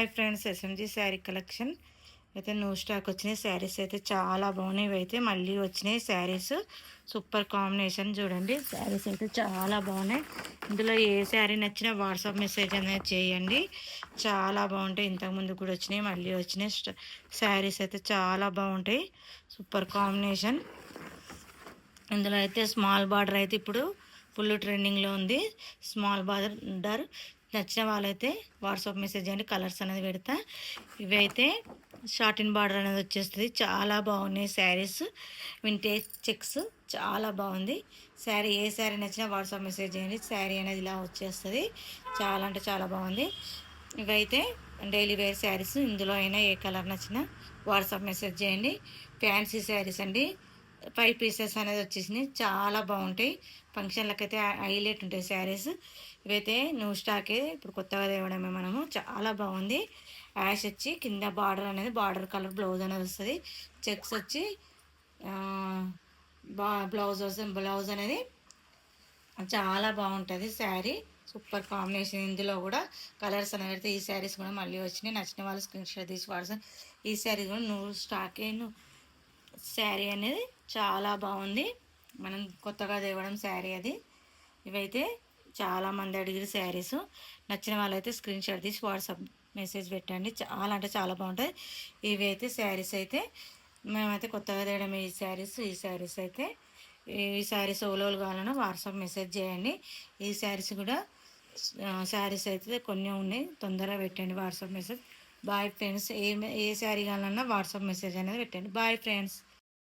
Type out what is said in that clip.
Hi friends, SMG sari collection అయితే new stock వచ్చినాయి. శారీస్ అయితే చాలా బాగున్నాయి. ఇవైతే మళ్ళీ వచ్చినాయి శారీస్. సూపర్ కాంబినేషన్ చూడండి. శారీస్ అయితే చాలా బాగున్నాయి. ఇందులో ఏ శారీ నచ్చినా వాట్సాప్ మెసేజ్ అనేది చేయండి. చాలా బాగుంటాయి. ఇంతకుముందు కూడా వచ్చినాయి, మళ్ళీ వచ్చినాయి. శారీస్ అయితే చాలా బాగుంటాయి. Super combination. ఇందులో అయితే స్మాల్ బార్డర్ అయితే ఇప్పుడు ఫుల్ ట్రెండింగ్లో ఉంది. స్మాల్ బార్డర్ నచ్చిన వాళ్ళైతే వాట్సాప్ మెసేజ్ చేయండి. కలర్స్ అనేది పెడతా. ఇవి అయితే షార్టిన్ బార్డర్ అనేది వచ్చేస్తుంది. చాలా బాగున్నాయి శారీస్. వింటేజ్ చెక్స్ చాలా బాగుంది శారీ. ఏ శారీ నచ్చినా వాట్సాప్ మెసేజ్ చేయండి. శారీ అనేది ఇలా వచ్చేస్తుంది. చాలా అంటే చాలా బాగుంది. ఇవైతే డైలీ వేర్ శారీస్. ఇందులో అయినా ఏ కలర్ నచ్చినా వాట్సాప్ మెసేజ్ చేయండి. ఫ్యాన్సీ శారీస్ అండి. 5 పీసెస్ అనేది వచ్చేసినాయి. చాలా బాగుంటాయి. ఫంక్షన్లకు అయితే హైలైట్ ఉంటాయి శారీస్. ఇవైతే న్యూ స్టాకే, ఇప్పుడు కొత్తగా తేవడమే మనము. చాలా బాగుంది. యాష్ వచ్చి కింద బార్డర్ అనేది బార్డర్ కలర్ బ్లౌజ్ అనేది వస్తుంది. చెక్స్ వచ్చి బ్లౌజ్ అనేది చాలా బాగుంటుంది శారీ. Super combination. ఇందులో కూడా కలర్స్ అనేవి పెడితే ఈ శారీస్ కూడా మళ్ళీ వచ్చినాయి. నచ్చిన వాళ్ళు స్క్రీన్ షాట్ తీసి వాట్సాప్. ఈ శారీ కూడా న్యూ స్టాకే. శారీ అనేది చాలా బాగుంది. మనం కొత్తగా తేవడం శారీ అది. ఇవైతే చాలామంది అడిగిన శారీస్. నచ్చిన వాళ్ళైతే స్క్రీన్ షాట్ తీసి వాట్సాప్ మెసేజ్ పెట్టండి. చాలా అంటే చాలా బాగుంటుంది. ఇవి అయితే శారీస్ అయితే మేమైతే కొత్తగా తేయడం ఈ శారీస్ అయితే ఈ శారీస్ ఓలోలు కావాలన్నా వాట్సాప్ మెసేజ్ చేయండి. ఈ శారీస్ కూడా శారీస్ అయితే కొన్ని ఉన్నాయి. తొందరగా పెట్టండి వాట్సాప్ మెసేజ్. Bye friends. ఏ శారీ కావాలన్నా వాట్సాప్ మెసేజ్ అనేది పెట్టండి. Bye friends.